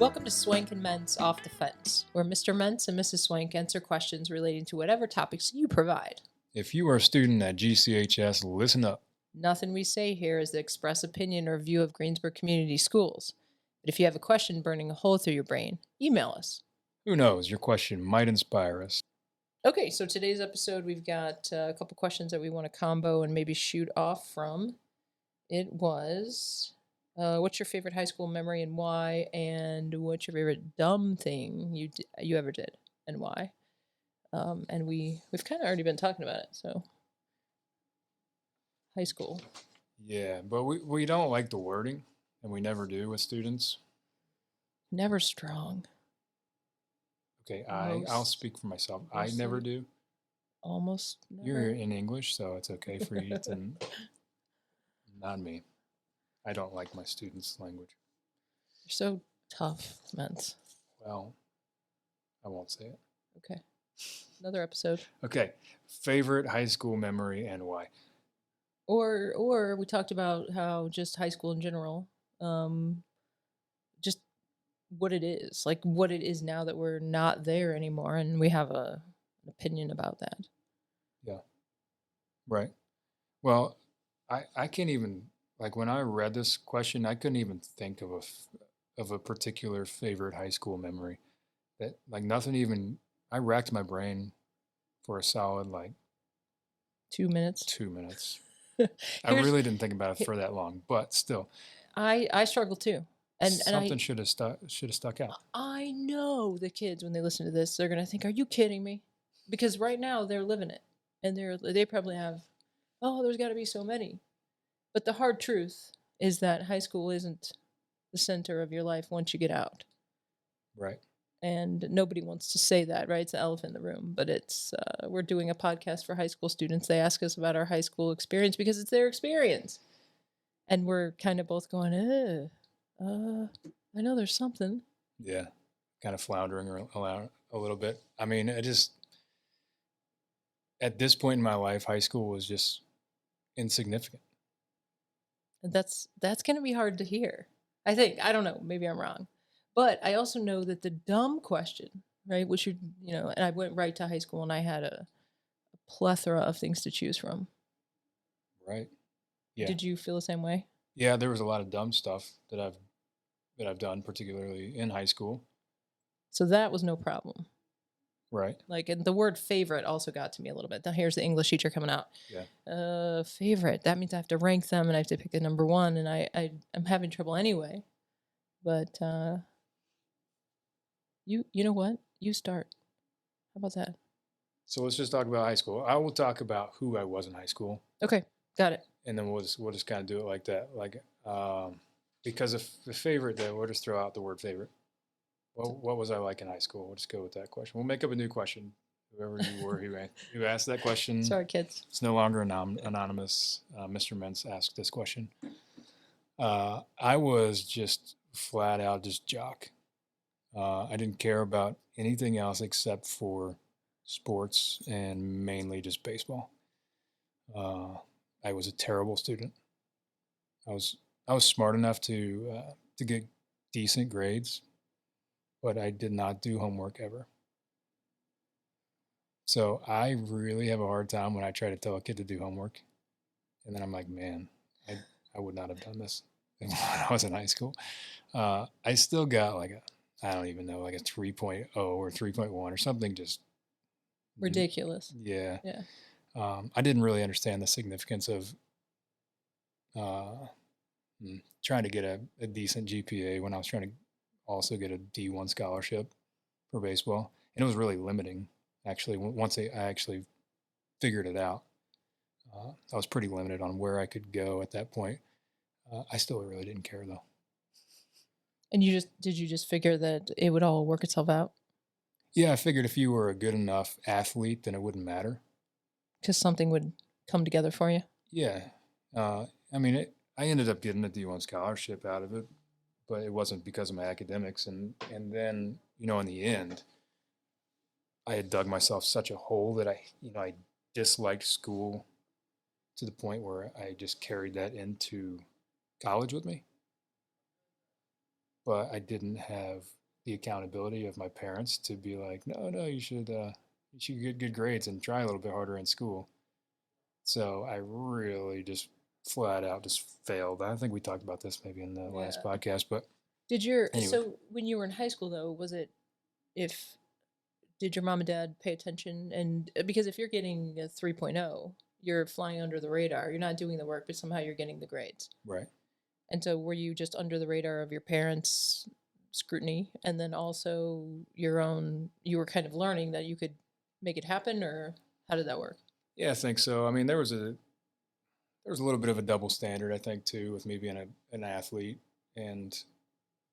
Welcome to Swank and Ment's Off the Fence, where Mr. Mentz and Mrs. Swank answer questions relating to whatever topics you provide. If you are a student at GCHS, listen up. Nothing we say here is the express opinion or view of Greensburg Community Schools. But if you have a question burning a hole through your brain, email us. Who knows, your question might inspire us. Okay, so today's episode, we've got a couple questions that we want to combo and maybe shoot off from. It was, what's your favorite high school memory and why? And what's your favorite dumb thing you ever did and why? And we've kind of already been talking about it. So, high school, Yeah, but we don't like the wording, and we never do with students. never strong, Okay, I'll Most- speak for myself. I never mostly. do. almost never. You're in English, so it's okay for you to. Not me. I don't like my students' language. You're so tough, Mentz. Well, I won't say it. Okay, another episode. Okay, favorite high school memory and why? Or we talked about how just high school in general, just what it is, like what it is now that we're not there anymore, and we have an opinion about that. Right. Well, I can't even like when I read this question, I couldn't even think of a particular favorite high school memory. That like nothing even. I racked my brain for a solid like 2 minutes. 2 minutes. I Here's- really didn't think about it for that long, but still, I struggle too, and something should have stuck out. I know the kids when they listen to this, they're gonna think, "Are you kidding me?" Because right now they're living it, and they probably have, "Oh, there's got to be so many," but the hard truth is that high school isn't the center of your life once you get out, Right. and nobody wants to say that, right? It's the elephant in the room, but it's we're doing a podcast for high school students. They ask us about our high school experience because it's their experience, and we're kind of both going, I know there's something. Yeah. Kind of floundering around a little bit. I mean, I just at this point in my life, high school was just insignificant. And that's going to be hard to hear. I think. I don't know. Maybe I'm wrong. But I also know that the dumb question, right, which and I went right to high school and I had a plethora of things to choose from. Right. Yeah. Did you feel the same way? Yeah, there was a lot of dumb stuff that I've done, particularly in high school. So that was no problem. Right. Like, and the word favorite also got to me a little bit. Now here's the English teacher coming out. Yeah. Favorite. That means I have to rank them and I have to pick a number one, and I'm having trouble anyway. But you know what? You start. How about that? So let's just talk about high school. I will talk about who I was in high school, Okay, got it. and then we'll just kind of do it like that. Like, because if the favorite, then we'll just throw out the word favorite. Well, what was I like in high school? We'll just go with that question. We'll make up a new question. Whoever you were who asked that question. Sorry, kids. It's no longer anonymous. Mr. Mentz asked this question. I was just flat out just jock. I didn't care about anything else except for sports and mainly just baseball. I was a terrible student. I was smart enough to get decent grades, but I did not do homework ever. So I really have a hard time when I try to tell a kid to do homework, and then I'm like, man, I would not have done this when I was in high school. I still got like I don't even know, like a 3.0 or 3.1 or something, just Ridiculous. yeah. Yeah. I didn't really understand the significance of trying to get a decent GPA when I was trying to also get a D1 scholarship for baseball. And it was really limiting, actually. Once I actually figured it out, I was pretty limited on where I could go at that point. I still really didn't care, though. And did you just figure that it would all work itself out? Yeah, I figured if you were a good enough athlete, then it wouldn't matter. Because something would come together for you? Yeah. I mean, I ended up getting a D1 scholarship out of it, but it wasn't because of my academics. And then, in the end, I had dug myself such a hole that I disliked school to the point where I just carried that into college with me. but I didn't have the accountability of my parents to be like, no, no, you should get good grades and try a little bit harder in school. So I really just flat out just failed. I think we talked about this maybe in the last Yeah. podcast, but anyway, So when you were in high school though, was it if did your mom and dad pay attention? And because if you're getting a 3.0, you're flying under the radar. You're not doing the work, but somehow you're getting the grades. right. And so were you just under the radar of your parents' scrutiny and then also your own you were kind of learning that you could make it happen, or how did that work? Yeah, I think so. I mean, there was a little bit of a double standard, I think, too, with me being an athlete and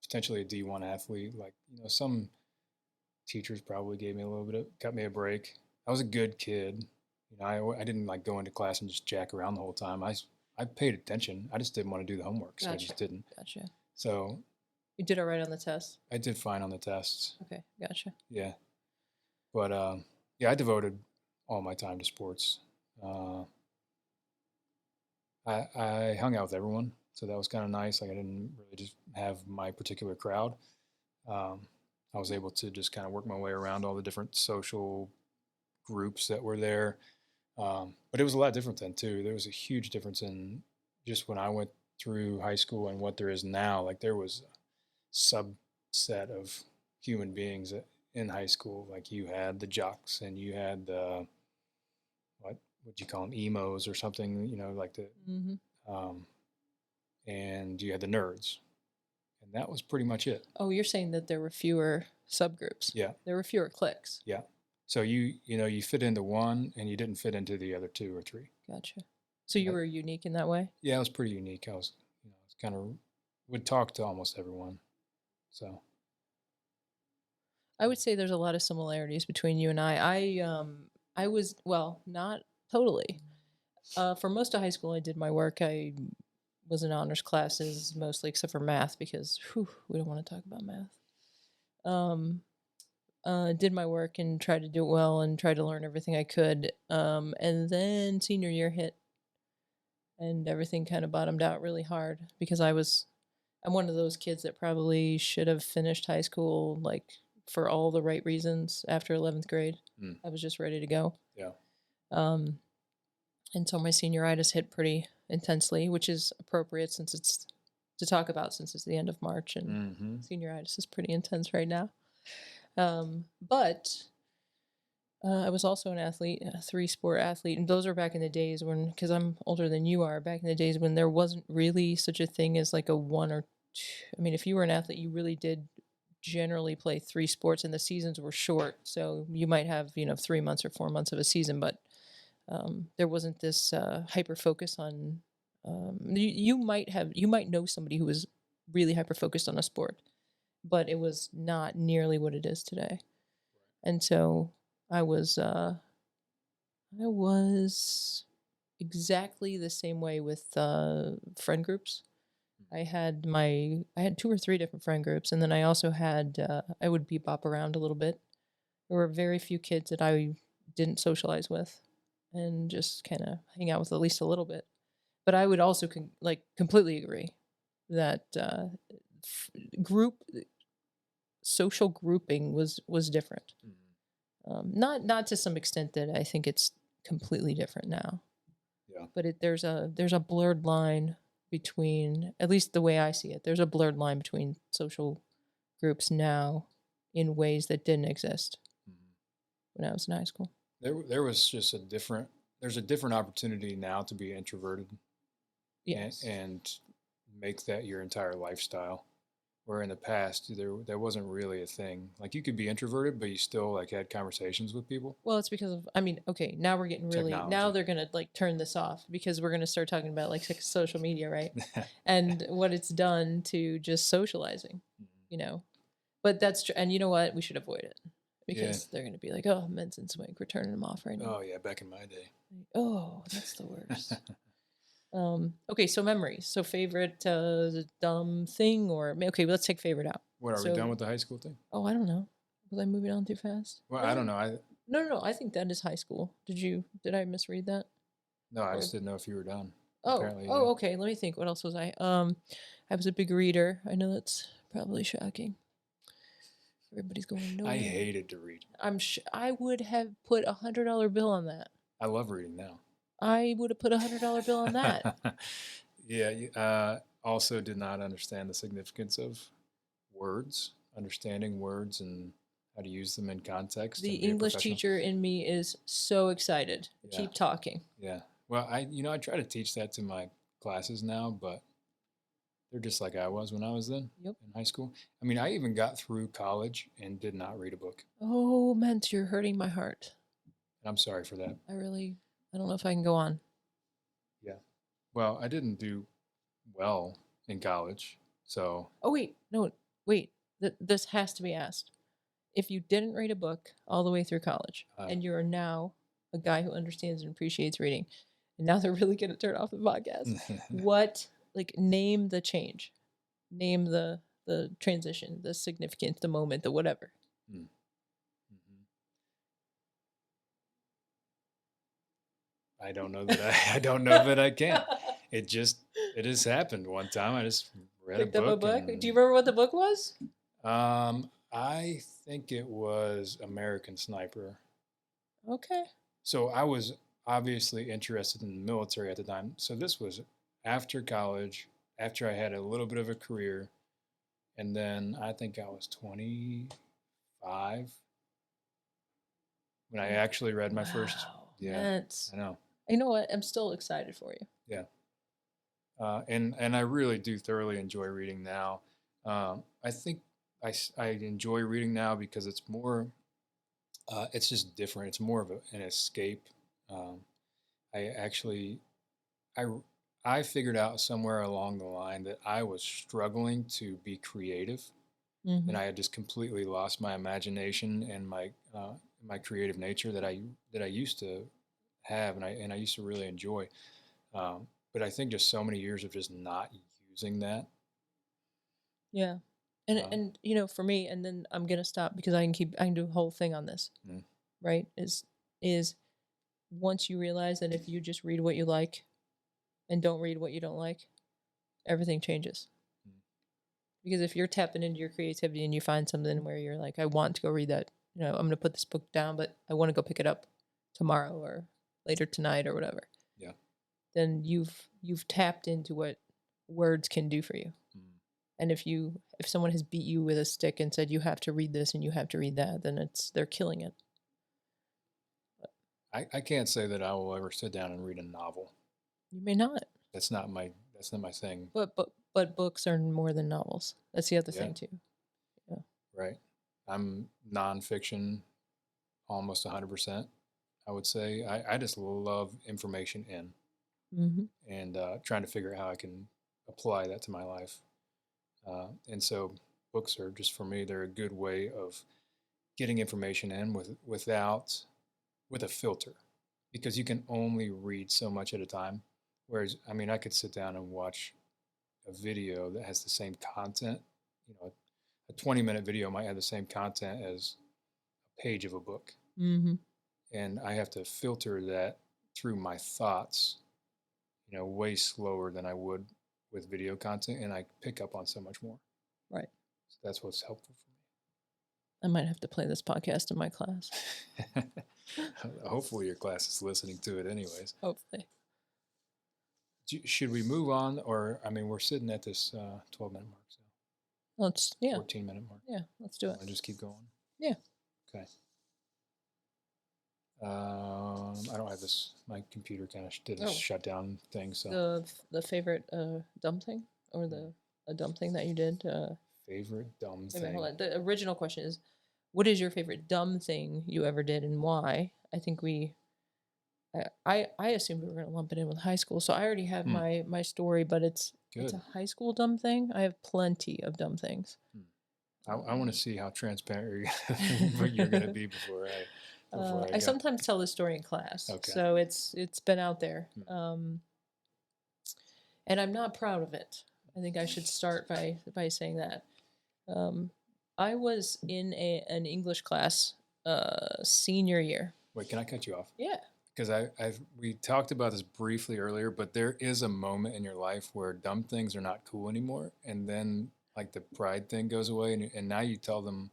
potentially a D1 athlete. Like, some teachers probably gave me a little bit cut me a break. I was a good kid. I didn't like go into class and just jack around the whole time. I paid attention. I just didn't want to do the homework, so I Gotcha. just didn't. Gotcha. So You did all right on the test. I did fine on the tests. Okay, gotcha. Yeah, but yeah, I devoted all my time to sports. Uh, I hung out with everyone, so that was kind of nice. Like I didn't really just have my particular crowd. Um, I was able to just kind of work my way around all the different social groups that were there. But it was a lot different then too. There was a huge difference in just when I went through high school and what there is now. Like there was a subset of human beings in high school. Like you had the jocks and you had the what would you call them, emos or something, like the Mm-hmm. um, and you had the nerds, and that was pretty much it. Oh, you're saying that there were fewer subgroups. Yeah, There were fewer cliques. yeah. So you fit into one, and you didn't fit into the other two or three. Gotcha. So you That- were unique in that way? Yeah, it was pretty unique. I was, kind of would talk to almost everyone. So I would say there's a lot of similarities between you and I. I was, well, not totally. For most of high school, I did my work. I was in honors classes mostly, except for math, because we don't want to talk about math. Did my work and tried to do it well and tried to learn everything I could. And then senior year hit, and everything kind of bottomed out really hard because I'm one of those kids that probably should have finished high school like for all the right reasons after 11th grade. Mm. I was just ready to go. yeah, And so my senioritis hit pretty intensely, which is appropriate since it's to talk about since it's the end of March and mm-hmm. senioritis is pretty intense right now. But I was also an athlete, a 3-sport athlete, and those are back in the days when, because I'm older than you are, back in the days when there wasn't really such a thing as like a one or two. I mean, if you were an athlete, you really did generally play 3 sports, and the seasons were short, so you might have 3 months or 4 months of a season, but there wasn't this hyper focus on. You might know somebody who was really hyper focused on a sport, but it was not nearly what it is today, and so I was exactly the same way with friend groups. I had 2 or 3 different friend groups, and then I also had I would bebop around a little bit. There were very few kids that I didn't socialize with, and just kind of hang out with at least a little bit. But I would also completely agree that group social grouping was different. Mm-hmm. Not to some extent that I think it's completely different now. Yeah. But there's a blurred line between, at least the way I see it, there's a blurred line between social groups now in ways that didn't exist when I was in high school. There was just there's a different opportunity now to be introverted Yes. and make that your entire lifestyle. Where in the past there wasn't really a thing. Like you could be introverted, but you still like had conversations with people. Well, it's because of, I mean, okay, now we're getting really, now Technology. they're going to like turn this off because we're going to start talking about like social media, right? And what it's done to just socializing, But that's true. And you know what? We should avoid it because they're going to be like, oh, men's and swing, we're turning them off right now. Oh yeah, back in my day. Oh, that's the worst. Okay, so memories. So favorite dumb thing okay, let's take favorite out. What, are we done with the high school thing? Oh, I don't know. Was I moving on too fast? Well, I don't know. No. I think that is high school. Did I misread that? No, I just didn't know if you were done. Oh, Apparently, okay. Let me think. What else was I? I was a big reader. I know that's Probably shocking. Everybody's going, no. I hated to read. I would have put $100 bill on that. I love reading now. I would have put $100 bill on that. Yeah. Also did not understand the significance of words, understanding words and how to use them in context. The and be a English professional. teacher in me is so excited. Yeah. Keep talking. Yeah. Well, I try to teach that to my classes now, but they're just like I was when I was then Yep. in high school. I mean, I even got through college and did not read a book. Oh, Ment, you're hurting my heart. I'm sorry for that. I don't know if I can go on. Yeah. Well, I didn't do well in college, so. Oh, wait. No, wait. This has to be asked. If you didn't read a book all the way through college, and you are now a guy who understands and appreciates reading, and now they're really going to turn off the podcast, name the change. Name the transition, the significance, the moment, the whatever. I don't know that I don't know that I can. It has happened one time. I just read Picked a up book. a book. Do you remember what the book was? I think it was American Sniper. Okay. So I was obviously interested in the military at the time. So this was after college, after I had a little bit of a career, and then I think I was 25 when I actually read my first. Yeah, I know. You know what? I'm still excited for you. Yeah. And I really do thoroughly enjoy reading now. I think I enjoy reading now because it's more, it's just different. It's more of an escape. I figured out somewhere along the line that I was struggling to be creative, and I had just completely lost my imagination and my creative nature that I used to have, and I used to really enjoy. But I think just so many years of just not using that. Yeah. And for me, and then I'm gonna stop because I can do a whole thing on this. Right? Is once you realize that if you just read what you like and don't read what you don't like, everything changes. Because if you're tapping into your creativity and you find something where you're like, I want to go read that, I'm gonna put this book down, but I want to go pick it up tomorrow or later tonight or whatever. Yeah. Then you've tapped into what words can do for you. And if someone has beat you with a stick and said you have to read this and you have to read that, then they're killing it. I can't say that I will ever sit down and read a novel. You may not. That's not my thing. But books are more than novels. That's the other thing too. Yeah. Right. I'm nonfiction almost 100%. I would say I just love information and trying to figure out how I can apply that to my life. And so books are just, for me, they're a good way of getting information in with a filter, because you can only read so much at a time. Whereas, I mean, I could sit down and watch a video that has the same content. A 20-minute video might have the same content as a page of a book. And I have to filter that through my thoughts, way slower than I would with video content, and I pick up on so much more. Right. So that's what's helpful for me. I might have to play this podcast in my class. Hopefully your class is listening to it anyways. Hopefully. Should we move on? Or, I mean, we're sitting at this 12-minute mark. So let's, 14-minute mark. Yeah, let's do it. I'll just keep going. Yeah. Okay. I don't have this. My computer kind of did a shutdown thing. So the favorite dumb thing, or a dumb thing that you did. Favorite dumb thing. Hold on. The original question is, what is your favorite dumb thing you ever did and why? I think I assumed we were going to lump it in with high school, so I already have my story, but it's a high school dumb thing. I have plenty of dumb things. I want to see how transparent you're going to be before I sometimes tell this story in class, so it's been out there, and I'm not proud of it. I think I should start by saying that. I was in an English class senior year. Wait, can I cut you off? Yeah. Because we talked about this briefly earlier, but there is a moment in your life where dumb things are not cool anymore, and then like the pride thing goes away, and now you tell them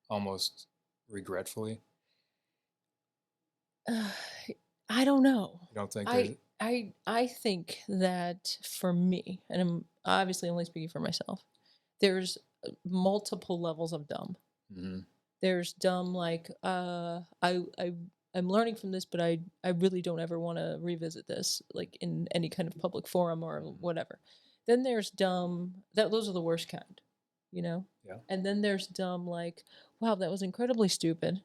almost regretfully? Uh, I don't know. You don't think there's? I think that for me, and I'm obviously only speaking for myself, there's multiple levels of dumb. Mhm. There's dumb like I'm learning from this, but I really don't ever want to revisit this like in any kind of public forum or whatever. Then there's dumb that those are the worst kind, you know. Yeah. And then there's dumb like, wow, that was incredibly stupid,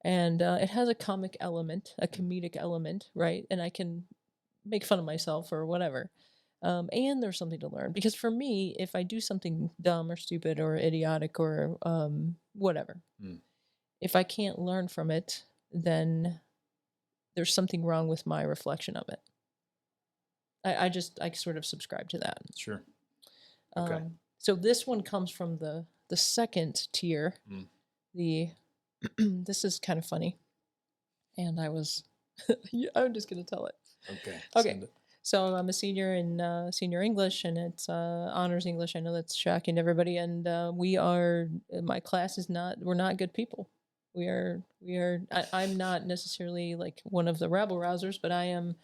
and it has a comic element, a comedic element, right? And I can make fun of myself or whatever. And there's something to learn because for me, if I do something dumb or stupid or idiotic or whatever, Mm. if I can't learn from it, then there's something wrong with my reflection of it. I sort of subscribe to that. Sure. Okay. So this one comes from the second tier. Mm. The this is kind of funny, and I'm just gonna tell it. Okay. Okay. Send it. So I'm a senior in senior English, and it's honors English. I know that's shocking to everybody, and my class is not. We're not good people. I'm not necessarily like one of the rabble rousers, but I am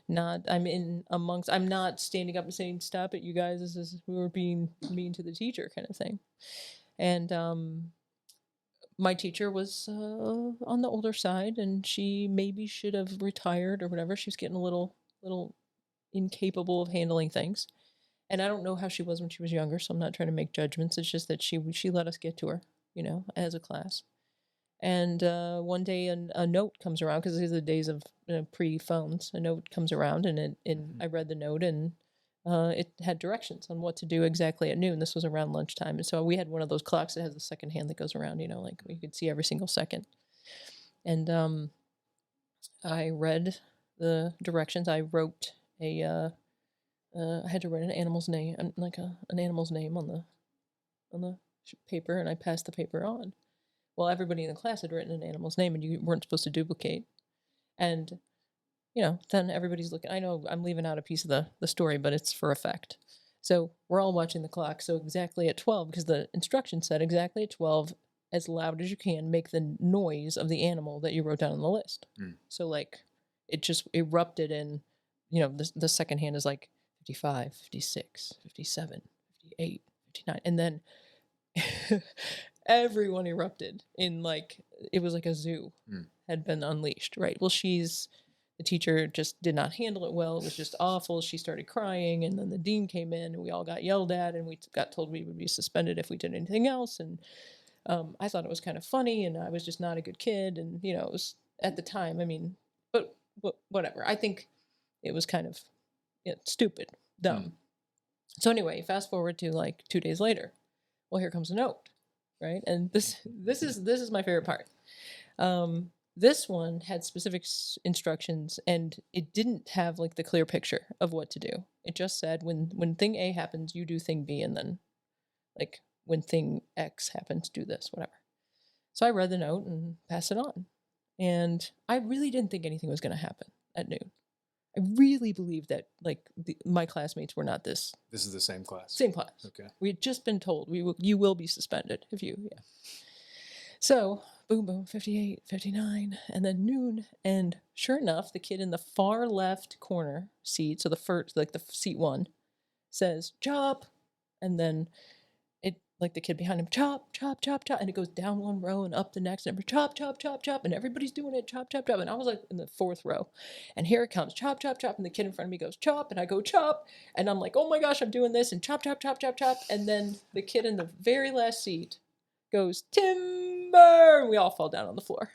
not. I'm in amongst. I'm not standing up and saying, "Stop it, you guys! This is we were being mean to the teacher," kind of thing. And my teacher was on the older side, and she maybe should have retired or whatever. She was getting a little incapable of handling things. And I don't know how she was when she was younger, so I'm not trying to make judgments. It's just that she let us get to her, as a class. And one day, a note comes around because these are the days of pre-phones. A note comes around, and I read the note, and it had directions on what to do exactly at noon. This was around lunchtime, and so we had one of those clocks that has the second hand that goes around. Like we could see every single second. And I read the directions. I wrote I had to write an animal's name, like an animal's name on the paper, and I passed the paper on. Well, everybody in the class had written an animal's name, and you weren't supposed to duplicate. And then everybody's looking. I know I'm leaving out a piece of the story, but it's for effect. So we're all watching the clock. So exactly at 12, because the instruction said exactly at 12, as loud as you can, make the noise of the animal that you wrote down on the list. Mm. So like, it just erupted in, the second hand is like 55, 56, 57, 58, 59. And then everyone erupted in like, it was like a zoo had been unleashed, right? Well, the teacher just did not handle it well. It was just awful. She started crying, and then the dean came in, and we all got yelled at, and we got told we would be suspended if we did anything else. And I thought it was kind of funny, and I was just not a good kid, and it was at the time. I mean, but whatever. I think it was kind of stupid, dumb. So anyway, fast forward to like 2 days later. Well, here comes a note, right? And this is my favorite part. This one had specific instructions, and it didn't have like the clear picture of what to do. It just said when thing A happens, you do thing B, and then like when thing X happens, do this, whatever. So I read the note and passed it on, and I really didn't think anything was going to happen at noon. I really believed that like my classmates were not this. This is the same class. Same class. Okay. We had just been told you will be suspended if you. Yeah. So boom, boom, 58, 59, and then noon. And sure enough, the kid in the far left corner seat, so the first, like the seat one, says, chop. And then like the kid behind him, chop, chop, chop, chop. And it goes down one row and up the next number, chop, chop, chop, chop. And everybody's doing it, chop, chop, chop. And I was like in the fourth row. And here it comes, chop, chop, chop. And the kid in front of me goes, chop. And I go, chop. And I'm like, oh my gosh, I'm doing this. And chop, chop, chop, chop, chop. And then the kid in the very last seat goes, timber. And we all fall down on the floor.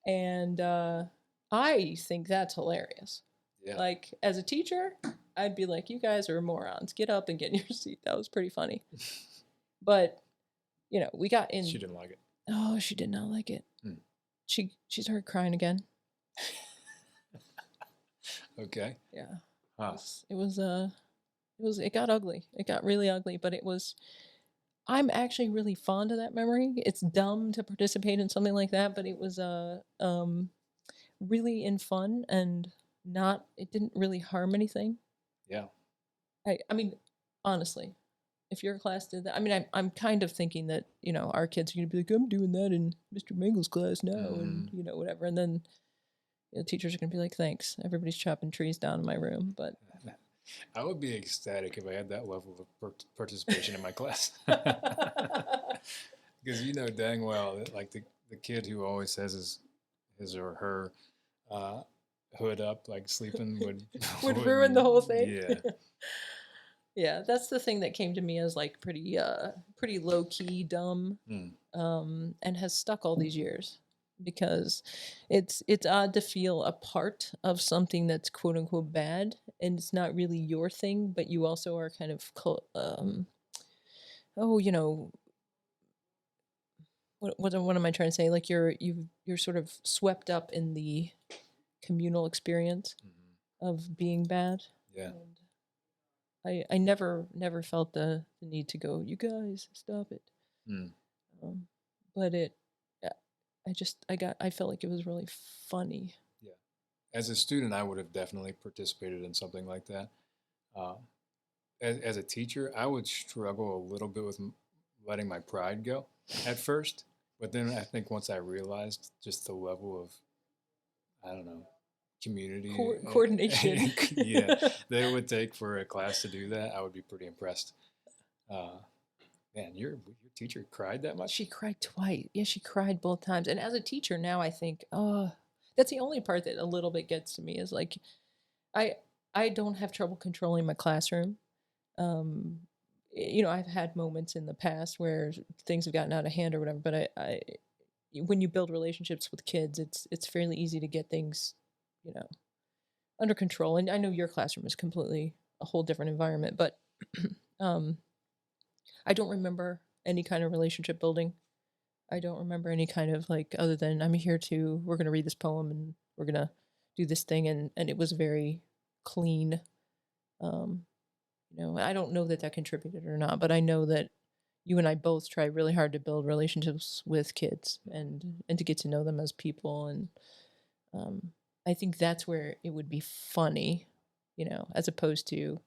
And I think that's hilarious. Yeah. Like, as a teacher, I'd be like, you guys are morons. Get up and get in your seat. That was pretty funny. But, we got in. She didn't like it. Oh, she did not like it. She started crying again. Okay. Yeah. Huh. It got ugly. It got really ugly, but I'm actually really fond of that memory. It's dumb to participate in something like that, but it was really in fun, and it didn't really harm anything. Yeah. I mean, honestly, if your class did that, I mean, I'm kind of thinking that, our kids are gonna be like, I'm doing that in Mr. Mangle's class now, and Mhm. whatever. And then teachers are gonna be like, thanks, everybody's chopping trees down in my room. But I would be ecstatic if I had that level of participation in my class. Because you know dang well that like the kid who always has his or her uh, hood up, like sleeping, would would would ruin the whole thing. yeah. Yeah, that's the thing that came to me as like pretty low key dumb, Mm, and has stuck all these years because it's odd to feel a part of something that's quote unquote bad, and it's not really your thing, but you also are kind of oh, what am I trying to say? Like you're sort of swept up in the communal experience mhm. of being bad. Yeah. And I never felt the need to go, you guys, stop it. Mm, Um, but uh, I felt like it was really funny. yeah. As a student, I would have definitely participated in something like that. Uh, as a teacher, I would struggle a little bit with letting my pride go at first, but then I think once I realized just the level of, I don't know, community, Coordination. yeah, that it would take for a class to do that, I would be pretty impressed. Uh, Man, your teacher cried that much? She cried twice. Yeah, she cried both times. And as a teacher now, I think, oh, that's the only part that a little bit gets to me is like, I I don't have trouble controlling my classroom. Um, I've had moments in the past where things have gotten out of hand or whatever, but when you build relationships with kids, it's fairly easy to get things, you know, under control. And I know your classroom is completely a whole different environment, but um, I don't remember any kind of relationship building. I don't remember any kind of like other than we're gonna read this poem and we're gonna do this thing, and it was very clean. Um, I don't know that that contributed or not, but I know that you and I both try really hard to build relationships with kids and to get to know them as people, and um, I think that's where it would be funny, as opposed to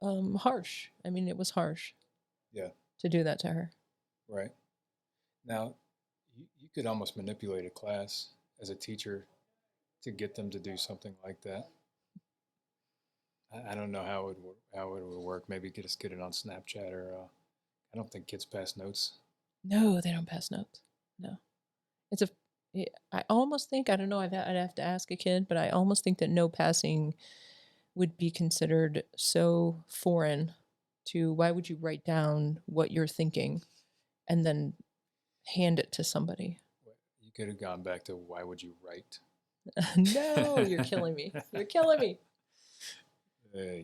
um, harsh. I mean, it was harsh Yeah, to do that to her. right. Now, you could almost manipulate a class as a teacher to get them to do something like that. I don't know how it would work. Maybe just get it on Snapchat or I don't think kids pass notes. No, they don't pass notes. No, it's a. I almost think I don't know. I'd have to ask a kid, but I almost think that no passing would be considered so foreign to why would you write down what you're thinking and then hand it to somebody? You could have gone back to why would you write? No, you're killing me. You're killing me. Yeah.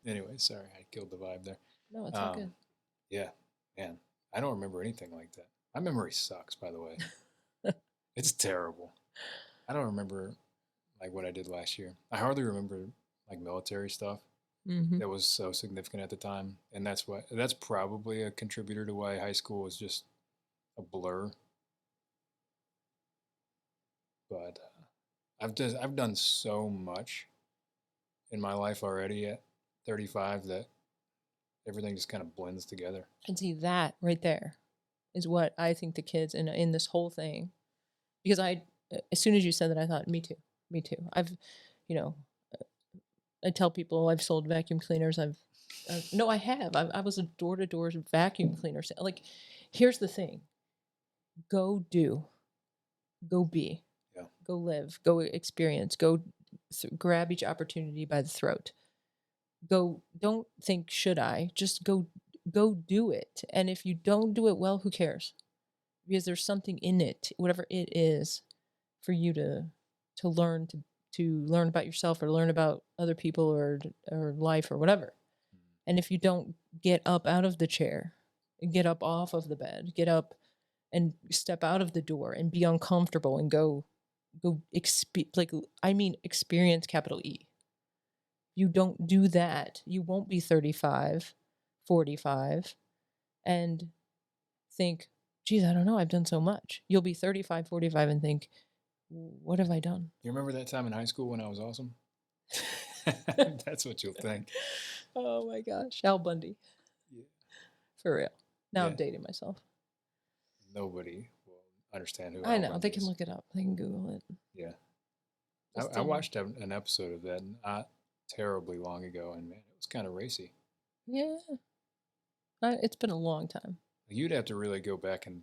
Anyway, sorry, I killed the vibe there. No, it's all Um, good. yeah, man, I don't remember anything like that. My memory sucks, by the way. It's terrible. I don't remember like what I did last year. I hardly remember like military stuff Mm-hmm. that was so significant at the time, and that's probably a contributor to why high school was just a blur. But I've done so much in my life already at 35 that everything just kind of blends together. And see that right there is what I think the kids in this whole thing, because as soon as you said that, I thought, me too. You know, I tell people I've sold vacuum cleaners. No, I have. I was a door to door vacuum cleaner. Like, here's the thing: go do, go be, Yeah. go live, go experience, go grab each opportunity by the throat. Go. Don't think should I? Just go do it. And if you don't do it well, who cares? Because there's something in it, whatever it is, for you to learn to learn about yourself or learn about other people or life or whatever. And if you don't get up out of the chair, get up off of the bed, get up and step out of the door and be uncomfortable and experience capital E. You don't do that, you won't be 35, 45 and think, geez, I don't know, I've done so much. You'll be 35, 45 and think, what have I done? You remember that time in high school when I was awesome? That's what you'll think. Oh my gosh, Al Bundy, Yeah. for real. Now I'm Yeah. dating myself. Nobody will understand who I Al know, Bundy they can is. look it up. They can Google it. Yeah. Just I watched an episode of that not terribly long ago, and man, it was kind of racy. yeah. It's been a long time. You'd have to really go back and,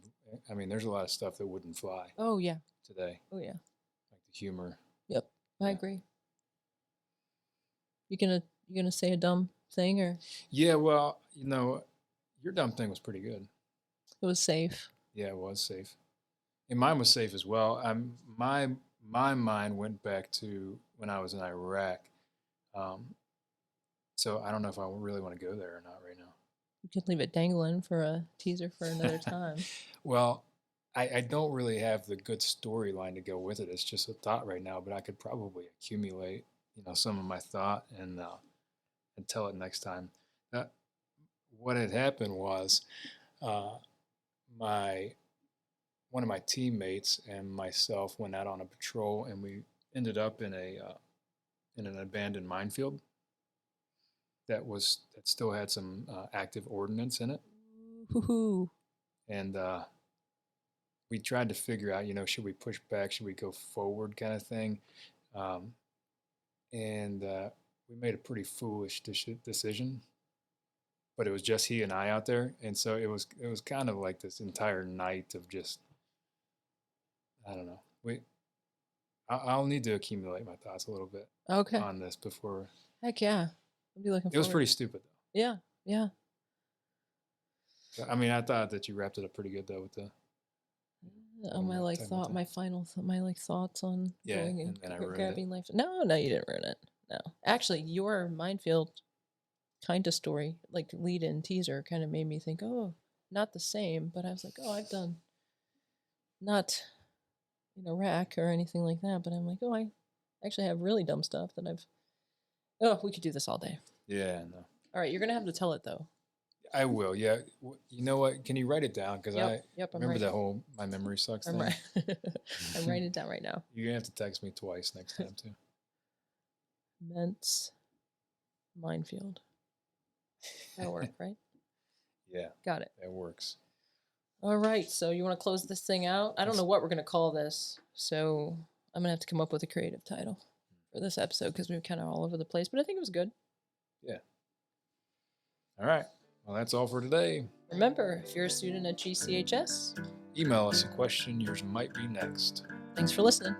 I mean, there's a lot of stuff that wouldn't fly Oh yeah. today, Oh yeah. like the humor. Yep. I Yeah. agree. You gonna say a dumb thing, or Yeah, well, your dumb thing was pretty good. it was safe? Yeah, it was safe. And mine was safe as well. My mind went back to when I was in Iraq. Um, so I don't know if I really want to go there or not right now. You could leave it dangling for a teaser for another time. Well, I don't really have the good storyline to go with it. It's just a thought right now, but I could probably accumulate, some of my thought and tell it next time. Uh, what had happened was uh, my one of my teammates and myself went out on a patrol, and we ended up in an abandoned minefield that still had some active ordnance in it, Hoo-hoo. and we tried to figure out, should we push back, should we go forward, kind of thing, um, and we made a pretty foolish decision. But it was just he and I out there, and so it was kind of like this entire night of just, I don't know. I'll need to accumulate my thoughts a little bit Okay. on this before. Heck yeah. I'll be looking It was forward. pretty stupid though. Yeah. Yeah. I mean, I thought that you wrapped it up pretty good though with the. My I'm like not thought, talking my final, my like thoughts on Yeah, going and then I and ruined grabbing life. No, you didn't ruin it. No, actually, your minefield kind of story, like lead in teaser, kind of made me think, oh, not the same. But I was like, oh, I've done not in Iraq or anything like that. But I'm like, oh, I actually have really dumb stuff that I've. Oh, we could do this all day. Yeah, no. All right, you're gonna have to tell it though. I will. Yeah. You know what? Can you write it down? Because I Yep. I'm remember right. that whole my memory sucks I'm thing. right. I'm writing it down right now. You're gonna have to text me twice next time too. Ment's minefield. That'll work, right? Yeah, Got it. that works. All right. So you want to close this thing out? I don't know what we're gonna call this, so I'm gonna have to come up with a creative title for this episode because we were kind of all over the place, but I think it was good. Yeah. All right. Well, that's all for today. Remember, if you're a student at GCHS, Email us a question. Yours might be next. thanks for listening.